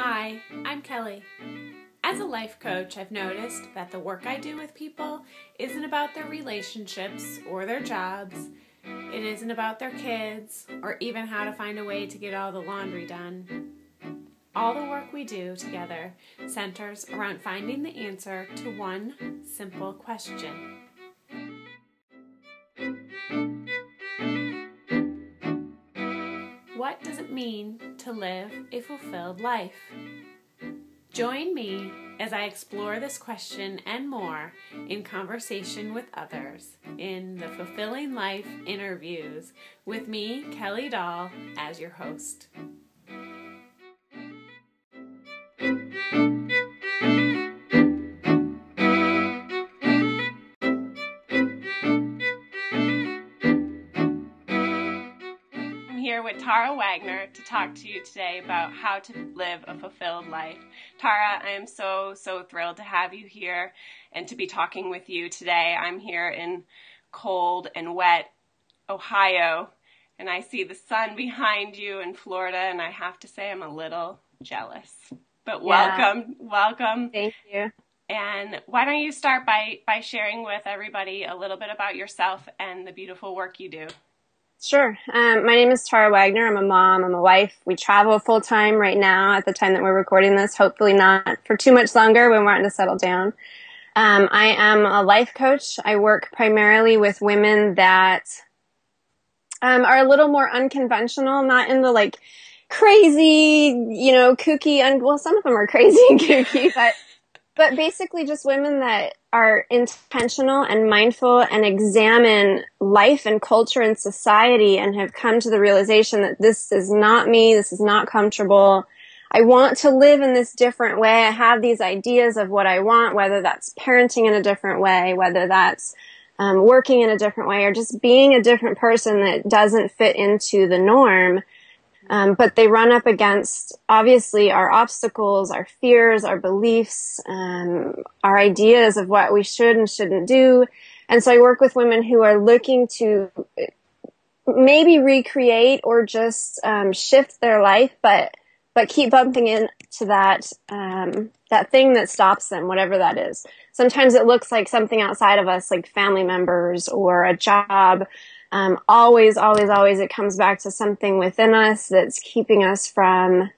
Hi, I'm Kelly. As a life coach, I've noticed that the work I do with people isn't about their relationships or their jobs. It isn't about their kids or even how to find a way to get all the laundry done. All the work we do together centers around finding the answer to one simple question. What does it mean to live a fulfilled life? Join me as I explore this question and more in conversation with others in the Fulfilling Life interviews with me, Kelly Dahl, as your host. Here with Tara Wagner to talk to you today about how to live a fulfilled life. Tara, I am so thrilled to have you here and to be talking with you today. I'm here in cold and wet Ohio, and I see the sun behind you in Florida, and I have to say I'm a little jealous. But welcome. Thank you. And why don't you start by sharing with everybody a little bit about yourself and the beautiful work you do? Sure. My name is Tara Wagner. I'm a mom. I'm a wife. We travel full time right now at the time that we're recording this, hopefully not for too much longer when we're wanting to settle down. I am a life coach. I work primarily with women that are a little more unconventional, not in the crazy, kooky, well, some of them are crazy and kooky, but basically just women that are intentional and mindful and examine life and culture and society and have come to the realization that this is not me, this is not comfortable. I want to live in this different way. I have these ideas of what I want, whether that's parenting in a different way, whether that's working in a different way, or just being a different person that doesn't fit into the norm. But they run up against, obviously, our obstacles, our fears, our beliefs, our ideas of what we should and shouldn't do. And so I work with women who are looking to maybe recreate or just shift their life, but keep bumping into that thing that stops them, whatever that is. Sometimes it looks like something outside of us, like family members or a job. Always it comes back to something within us that's keeping us from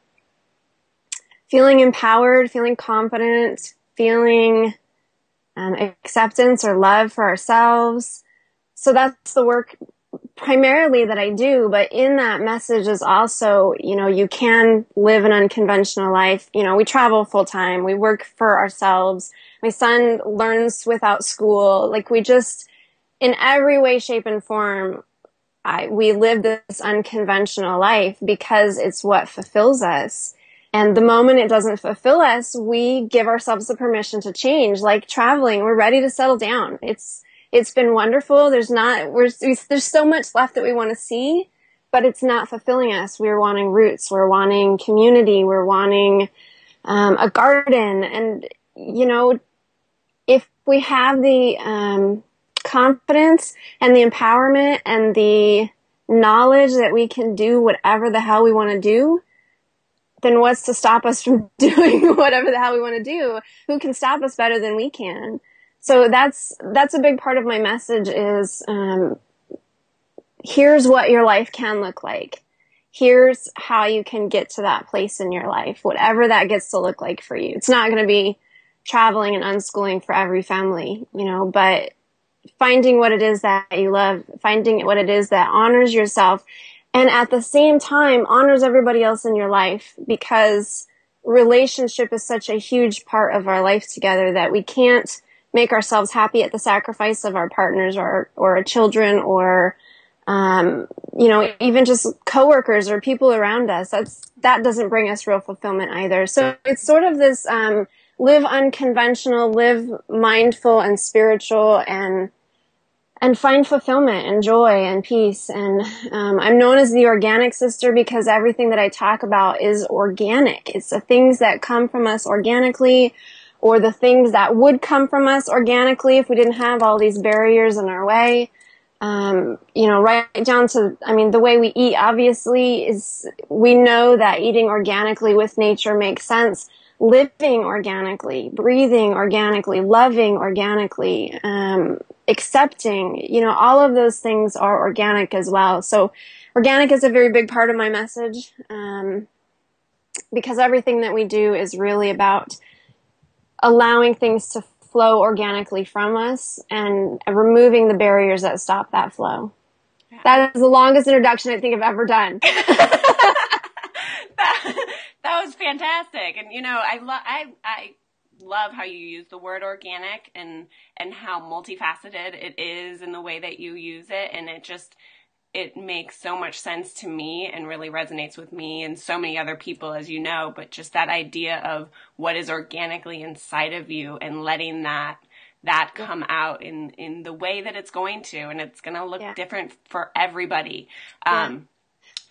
feeling empowered, feeling confident, feeling acceptance or love for ourselves. So that's the work primarily that I do, but in that message is also, you can live an unconventional life. We travel full time. We work for ourselves. My son learns without school. In every way, shape, and form, we live this unconventional life because it's what fulfills us. And the moment it doesn't fulfill us, we give ourselves the permission to change. Like traveling, we're ready to settle down. It's been wonderful. There's so much left that we want to see, but it's not fulfilling us. We're wanting roots. We're wanting community. We're wanting a garden. And, if we have the confidence and the empowerment and the knowledge that we can do whatever the hell we want to do, then what's to stop us from doing whatever the hell we want to do? Who can stop us better than we can? So that's a big part of my message is, here's what your life can look like. Here's how you can get to that place in your life, whatever that gets to look like for you. It's not going to be traveling and unschooling for every family, but finding what it is that you love, finding what it is that honors yourself, and at the same time honors everybody else in your life, because relationship is such a huge part of our life together that we can't make ourselves happy at the sacrifice of our partners or our children or, even just coworkers or people around us. That doesn't bring us real fulfillment either. So it's sort of this, live unconventional, live mindful and spiritual, and find fulfillment and joy and peace. And I'm known as the organic sister because everything that I talk about is organic. It's the things that come from us organically, or the things that would come from us organically if we didn't have all these barriers in our way. Right down to, I mean, the way we eat obviously we know that eating organically with nature makes sense. Living organically, breathing organically, loving organically, accepting, all of those things are organic as well. So organic is a very big part of my message, because everything that we do is really about allowing things to flow organically from us and removing the barriers that stop that flow. Yeah. That is the longest introduction I think I've ever done. That was fantastic. And, I love how you use the word organic and how multifaceted it is in the way that you use it. And it makes so much sense to me and really resonates with me and so many other people, as you know, but just that idea of what is organically inside of you and letting that come out in the way that it's going to, and it's going to look different for everybody.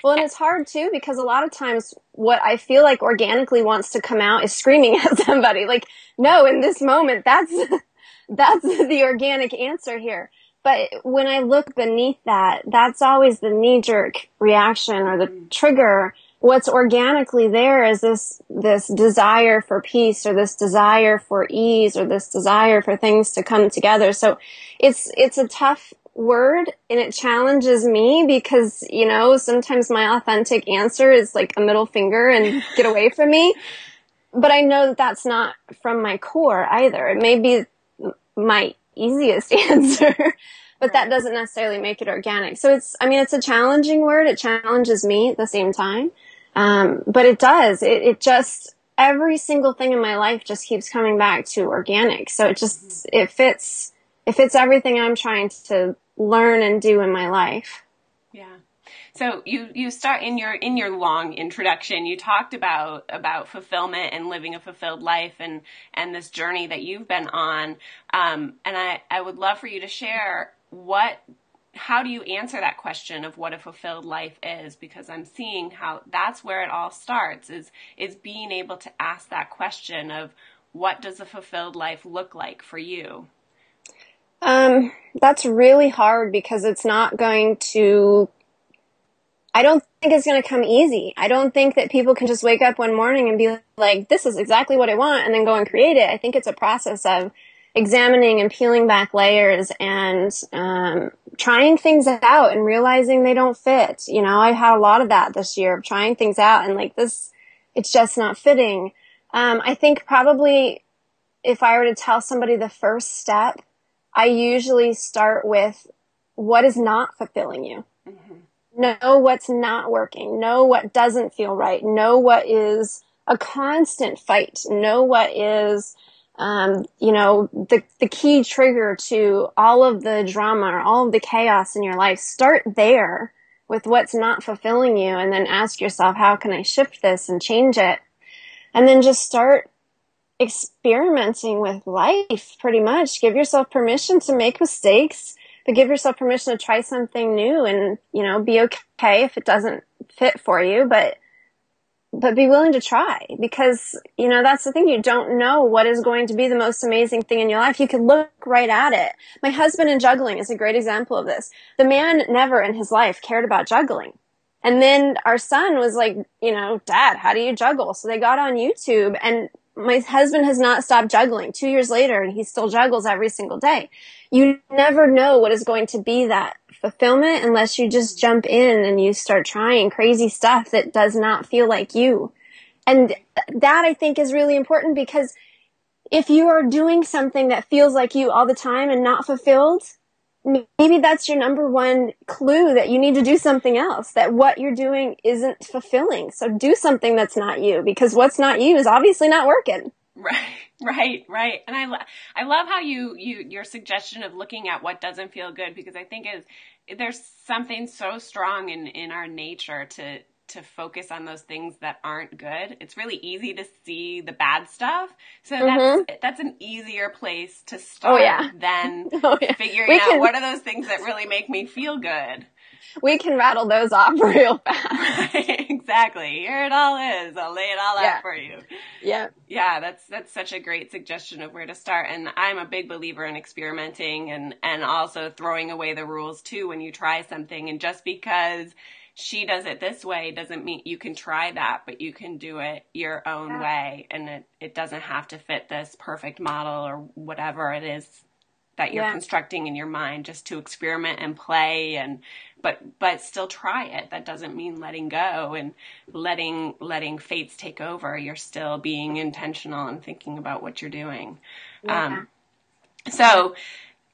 Well, and it's hard too, because a lot of times what I feel like organically wants to come out is screaming at somebody. Like, no, in this moment, that's the organic answer here. But when I look beneath that, that's always the knee-jerk reaction or the trigger. What's organically there is this desire for peace, or this desire for ease, or this desire for things to come together. So it's a tough word, and it challenges me because, sometimes my authentic answer is like a middle finger and get away from me. But I know that that's not from my core either. It may be my easiest answer, but that doesn't necessarily make it organic. So it's a challenging word. It challenges me at the same time. But it does. It just, every single thing in my life just keeps coming back to organic. So it fits everything I'm trying to learn and do in my life. Yeah. So you start in your long introduction, you talked about fulfillment and living a fulfilled life and this journey that you've been on. And I would love for you to share how do you answer that question of what a fulfilled life is? Because I'm seeing how that's where it all starts, is being able to ask that question of what does a fulfilled life look like for you? That's really hard because I don't think it's going to come easy. I don't think that people can just wake up one morning and be like, this is exactly what I want, and then go and create it. I think it's a process of examining and peeling back layers and trying things out and realizing they don't fit. I've had a lot of that this year, of trying things out and like this, it's just not fitting. I think probably if I were to tell somebody the first step, I usually start with what is not fulfilling you. Mm-hmm. Know what's not working. Know what doesn't feel right. Know what is a constant fight. Know what is, the key trigger to all of the drama or all of the chaos in your life. Start there with what's not fulfilling you, and then ask yourself, how can I shift this and change it? And then just start experimenting with life, pretty much. Give yourself permission to make mistakes, but give yourself permission to try something new and, be okay if it doesn't fit for you, but be willing to try, because, that's the thing. You don't know what is going to be the most amazing thing in your life. You can look right at it. My husband in juggling is a great example of this. The man never in his life cared about juggling. And then our son was like, Dad, how do you juggle? So they got on YouTube, and my husband has not stopped juggling 2 years later, and he still juggles every single day. You never know what is going to be that fulfillment unless you just jump in and you start trying crazy stuff that does not feel like you. And that, I think, is really important, because if you are doing something that feels like you all the time and not fulfilled, maybe that's your number one clue that you need to do something else, that what you're doing isn't fulfilling. So do something that's not you, because what's not you is obviously not working. Right. And I love how your suggestion of looking at what doesn't feel good, because I think there's something so strong in our nature to focus on those things that aren't good. It's really easy to see the bad stuff. So that's an easier place to start than figuring out what are those things that really make me feel good. we can rattle those off real fast. Right, exactly. Here it all is. I'll lay it all out for you. Yeah. Yeah, that's such a great suggestion of where to start. And I'm a big believer in experimenting and also throwing away the rules too when you try something. And just because she does it this way doesn't mean you can try that, but you can do it your own way. And it doesn't have to fit this perfect model or whatever it is that you're constructing in your mind, just to experiment and play but still try it. That doesn't mean letting go and letting fates take over. You're still being intentional and thinking about what you're doing. Yeah. So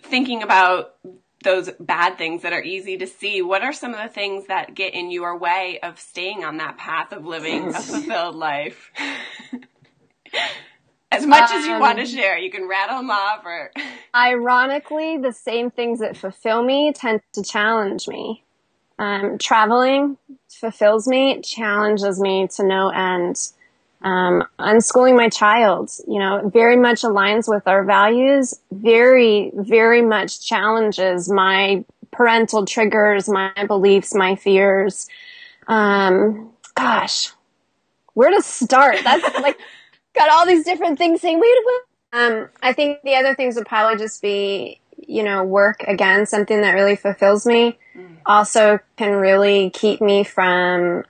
thinking about those bad things that are easy to see, what are some of the things that get in your way of staying on that path of living a fulfilled life? As much as you want to share, you can rattle them off. Or ironically, the same things that fulfill me tend to challenge me. Traveling fulfills me, challenges me to no end. Unschooling my child, very much aligns with our values, very, very much challenges my parental triggers, my beliefs, my fears. Gosh, where to start? That's like, got all these different things saying, wait. I think the other things would probably just be, work again, something that really fulfills me. Also can really keep me from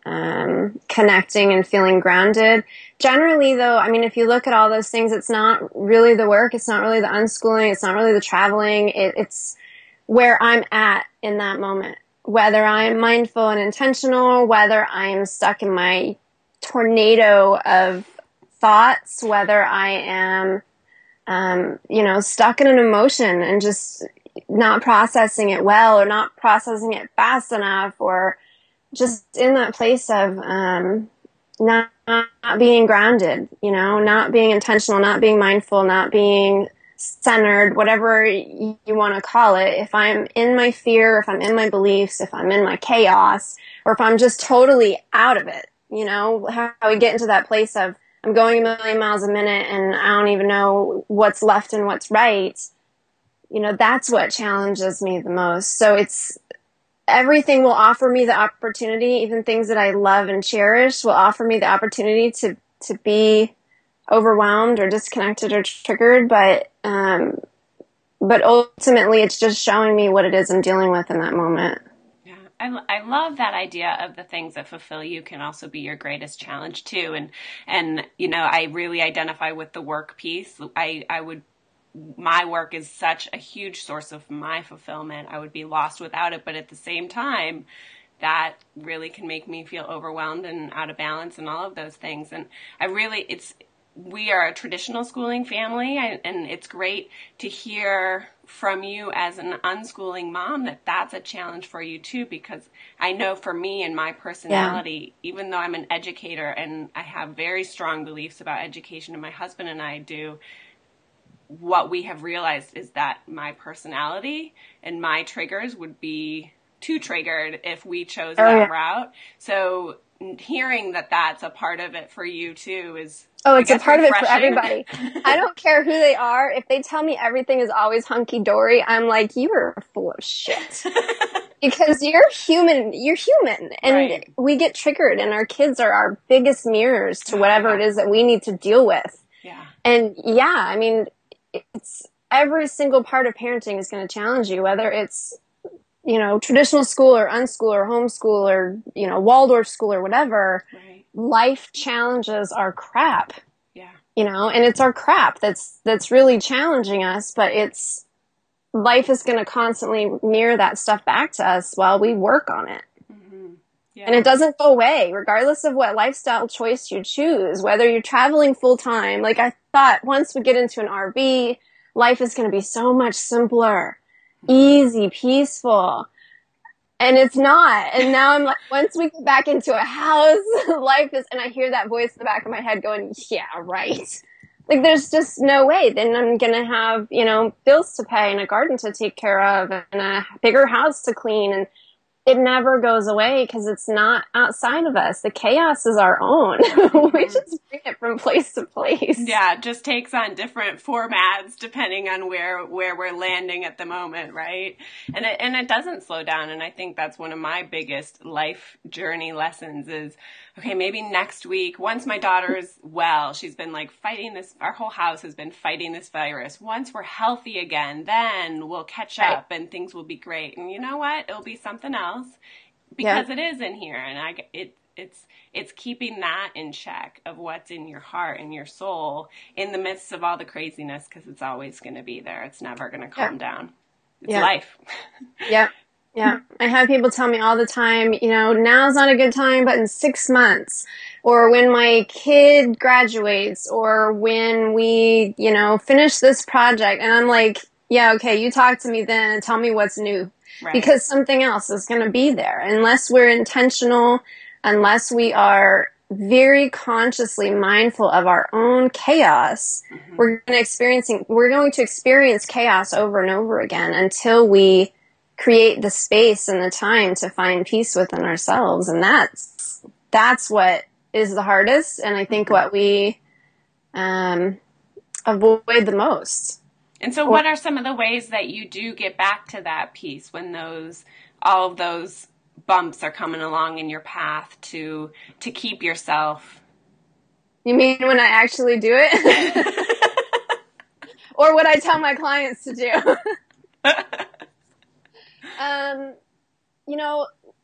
connecting and feeling grounded. Generally, though, if you look at all those things, it's not really the work. It's not really the unschooling. It's not really the traveling. It's where I'm at in that moment. Whether I'm mindful and intentional, whether I'm stuck in my tornado of thoughts, whether I am, stuck in an emotion and just not processing it well or not processing it fast enough, or just in that place of not being grounded, not being intentional, not being mindful, not being centered, whatever you want to call it. If I'm in my fear, if I'm in my beliefs, if I'm in my chaos, or if I'm just totally out of it, how we get into that place of I'm going a million miles a minute and I don't even know what's left and what's right. That's what challenges me the most. So it's everything will offer me the opportunity, even things that I love and cherish will offer me the opportunity to be overwhelmed or disconnected or triggered. But ultimately it's just showing me what it is I'm dealing with in that moment. Yeah. I love that idea of the things that fulfill you can also be your greatest challenge too. And I really identify with the work piece. My work is such a huge source of my fulfillment. I would be lost without it. But at the same time, that really can make me feel overwhelmed and out of balance and all of those things. And we are a traditional schooling family, and it's great to hear from you as an unschooling mom that that's a challenge for you too, because I know for me and my personality, even though I'm an educator and I have very strong beliefs about education, and my husband and I do, what we have realized is that my personality and my triggers would be too triggered if we chose that route. So hearing that that's a part of it for you too is it's a part refreshing. Of it for everybody. I don't care who they are. If they tell me everything is always hunky-dory, I'm like, you are full of shit. Because you're human. And we get triggered, and our kids are our biggest mirrors to whatever it is that we need to deal with. Yeah. And it's every single part of parenting is going to challenge you, whether it's, traditional school or unschool or homeschool or, Waldorf school or whatever. Right. Life challenges are crap. Yeah. And it's our crap that's really challenging us, but life is going to constantly mirror that stuff back to us while we work on it. Mm-hmm. Yeah. And it doesn't go away, regardless of what lifestyle choice you choose, whether you're traveling full time. Like I thought once we get into an RV, life is going to be so much simpler, easy, peaceful. And it's not. And now I'm like, once we get back into a house, life is, and I hear that voice in the back of my head going, yeah, right. Like there's just no way. Then I'm going to have, bills to pay and a garden to take care of and a bigger house to clean. And it never goes away because it's not outside of us. The chaos is our own. We just bring it from from place to place. Yeah, it just takes on different formats depending on where we're landing at the moment, right? And it doesn't slow down. And I think that's one of my biggest life journey lessons is, okay, maybe next week, once my daughter's well, she's been like fighting this, our whole house has been fighting this virus. Once we're healthy again, then we'll catch up and things will be great. And you know what? It'll be something else because it is in here. And it's keeping that in check of what's in your heart and your soul in the midst of all the craziness, because it's always going to be there. It's never going to calm down. It's life. Yeah. I have people tell me all the time, now's not a good time, but in 6 months, or when my kid graduates, or when we, finish this project. And I'm like, yeah, okay, you talk to me then and tell me what's new. Right. Because something else is going to be there. Unless we're intentional, unless we are very consciously mindful of our own chaos, we're going to experience chaos over and over again until we create the space and the time to find peace within ourselves. And that's what is the hardest. And I think what we avoid the most. And so what are some of the ways that you do get back to that peace when all of those bumps are coming along in your path to keep yourself? You mean when I actually do it? Or what I tell my clients to do?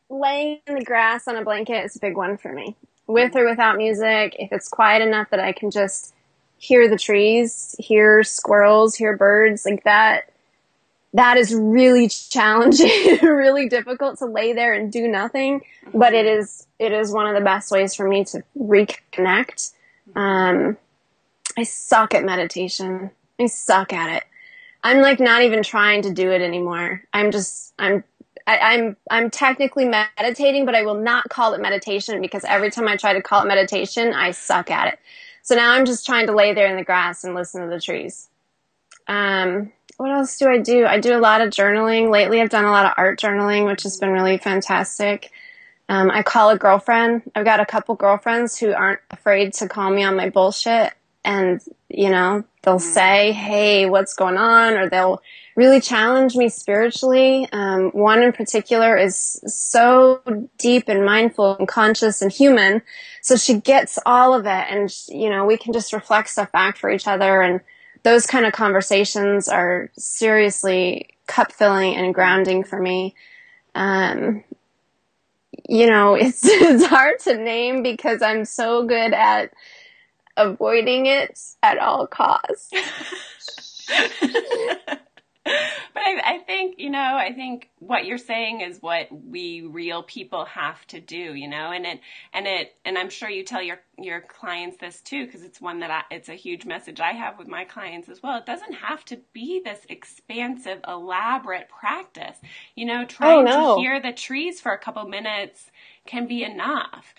Laying in the grass on a blanket is a big one for me. With or without music, if it's quiet enough that I can just hear the trees, hear squirrels, hear birds, like that is really challenging, really difficult to lay there and do nothing. But it is one of the best ways for me to reconnect. I suck at meditation. I suck at it. I'm like not even trying to do it anymore. I'm technically meditating, but I will not call it meditation because every time I try to call it meditation, I suck at it. So now I'm just trying to lay there in the grass and listen to the trees. What else do? I do a lot of journaling. Lately I've done a lot of art journaling, which has been really fantastic. I call a girlfriend. I've got a couple girlfriends who aren't afraid to call me on my bullshit. And, they'll say, hey, what's going on? Or they'll really challenge me spiritually. One in particular is so deep and mindful and conscious and human. So she gets all of it. And, we can just reflect stuff back for each other. And those kind of conversations are seriously cup filling and grounding for me. It's hard to name because I'm so good at avoiding it at all costs. But I think what you're saying is what we real people have to do, and I'm sure you tell your clients this too, because it's one that it's a huge message I have with my clients as well. It doesn't have to be this expansive, elaborate practice. Trying to hear the trees for a couple minutes can be enough.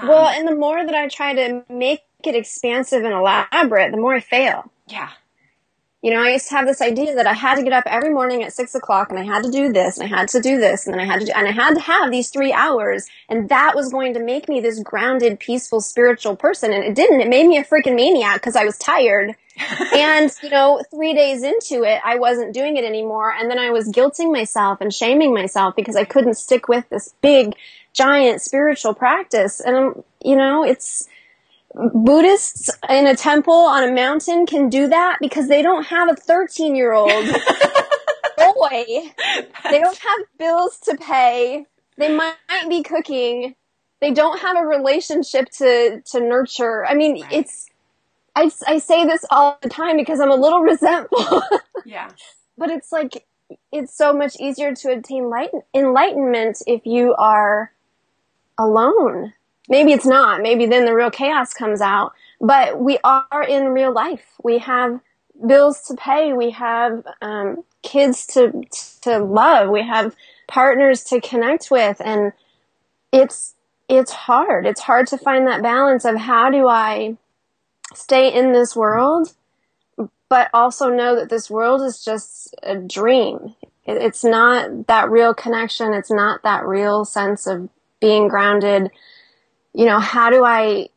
Well, and the more that I try to make it expansive and elaborate, the more I fail. Yeah. I used to have this idea that I had to get up every morning at 6 o'clock and I had to do this and I had to do this and then I had to have these 3 hours, and that was going to make me this grounded, peaceful, spiritual person. And it didn't. It made me a freaking maniac because I was tired. And, 3 days into it, I wasn't doing it anymore. And then I was guilting myself and shaming myself because I couldn't stick with this big, giant spiritual practice. And, it's Buddhists in a temple on a mountain can do that because they don't have a 13-year-old boy. They don't have bills to pay. They might be cooking. They don't have a relationship to nurture. I mean, right. I say this all the time because I'm a little resentful. Yeah. But it's like, it's so much easier to attain enlightenment if you are alone. Maybe it's not. Maybe then the real chaos comes out. But we are in real life. We have bills to pay. We have kids to love. We have partners to connect with. And it's hard. It's hard to find that balance of how do I stay in this world, but also know that this world is just a dream. It's not that real connection. It's not that real sense of being grounded. How do I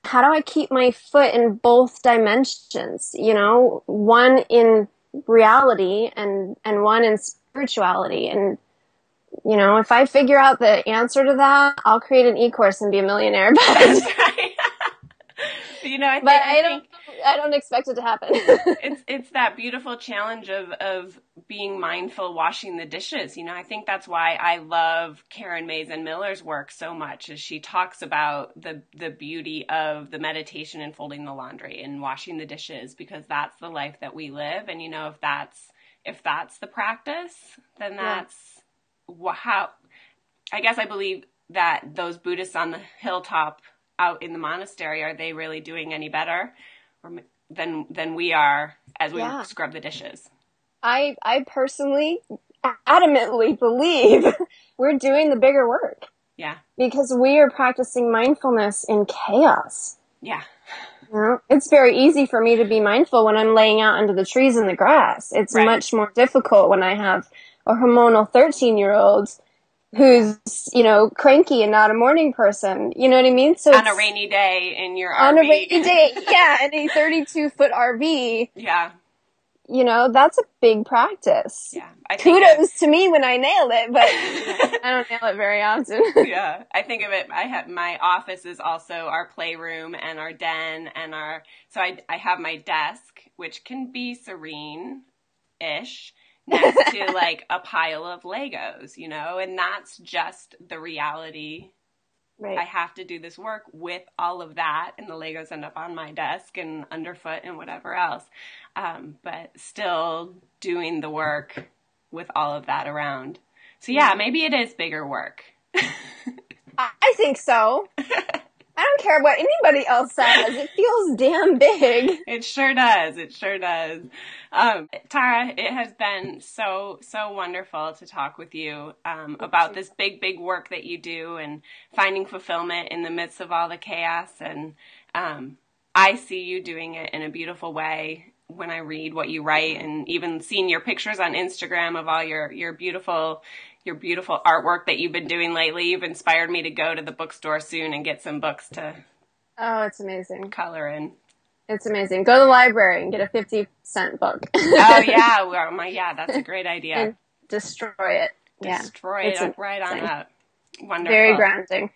how do I keep my foot in both dimensions? You know, one in reality and one in spirituality. And, you know, if I figure out the answer to that, I'll create an e-course and be a millionaire. That's right. You know, I think I don't expect it to happen. it's that beautiful challenge of being mindful, washing the dishes. You know, I think that's why I love Karen Mazin Miller's work so much, is she talks about the beauty of the meditation and folding the laundry and washing the dishes, because that's the life that we live. And you know, if that's the practice, then that's how, I guess I believe that those Buddhists on the hilltop out in the monastery, are they really doing any better than we are as we scrub the dishes? I personally adamantly believe we're doing the bigger work. Yeah. Because we are practicing mindfulness in chaos. Yeah. You know, it's very easy for me to be mindful when I'm laying out under the trees in the grass. It's much more difficult when I have a hormonal 13-year-old who's, you know, cranky and not a morning person. You know what I mean? So on a rainy day in your RV. On a rainy day, yeah, in a 32-foot RV. Yeah. You know, that's a big practice. Yeah. Kudos to me when I nail it, but I don't nail it very often. Yeah. I think of it, my office is also our playroom and our den and so I have my desk, which can be serene-ish, next to like a pile of Legos, you know, and that's just the reality. Right. I have to do this work with all of that, and the Legos end up on my desk and underfoot and whatever else. But still doing the work with all of that around. So yeah, maybe it is bigger work. I think so. I don't care what anybody else says. It feels damn big. It sure does. It sure does. Tara, it has been so wonderful to talk with you about this big work that you do and finding fulfillment in the midst of all the chaos. And I see you doing it in a beautiful way when I read what you write, and even seeing your pictures on Instagram of all your beautiful artwork that you've been doing lately. You've inspired me to go to the bookstore soon and get some books to it's amazing. Color in. It's amazing. Go to the library and get a 50-cent book. Oh yeah, yeah, that's a great idea. And destroy it. Destroy it right on up. Wonderful. Very grounding.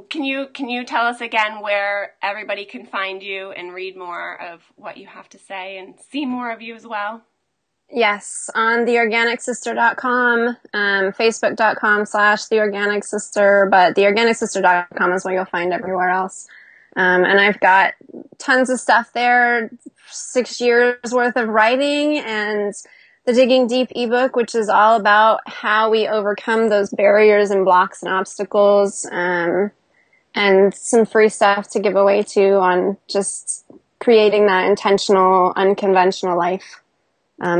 Can you tell us again where everybody can find you and read more of what you have to say and see more of you as well? Yes, on theorganiksister.com, facebook.com/theorganiksister, but theorganiksister.com is what you'll find everywhere else. And I've got tons of stuff there, 6 years worth of writing, and the Digging Deep ebook, which is all about how we overcome those barriers and blocks and obstacles, and some free stuff to give away too on just creating that intentional, unconventional life.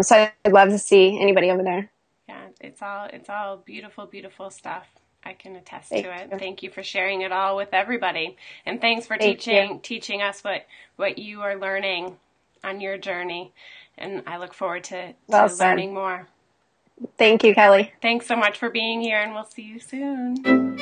So I'd love to see anybody over there. Yeah, it's all beautiful, beautiful stuff. I can attest to it. Thank you for sharing it all with everybody. And thanks for teaching us what you are learning on your journey. And I look forward to learning more. Thank you, Kelly. Thanks so much for being here, and we'll see you soon.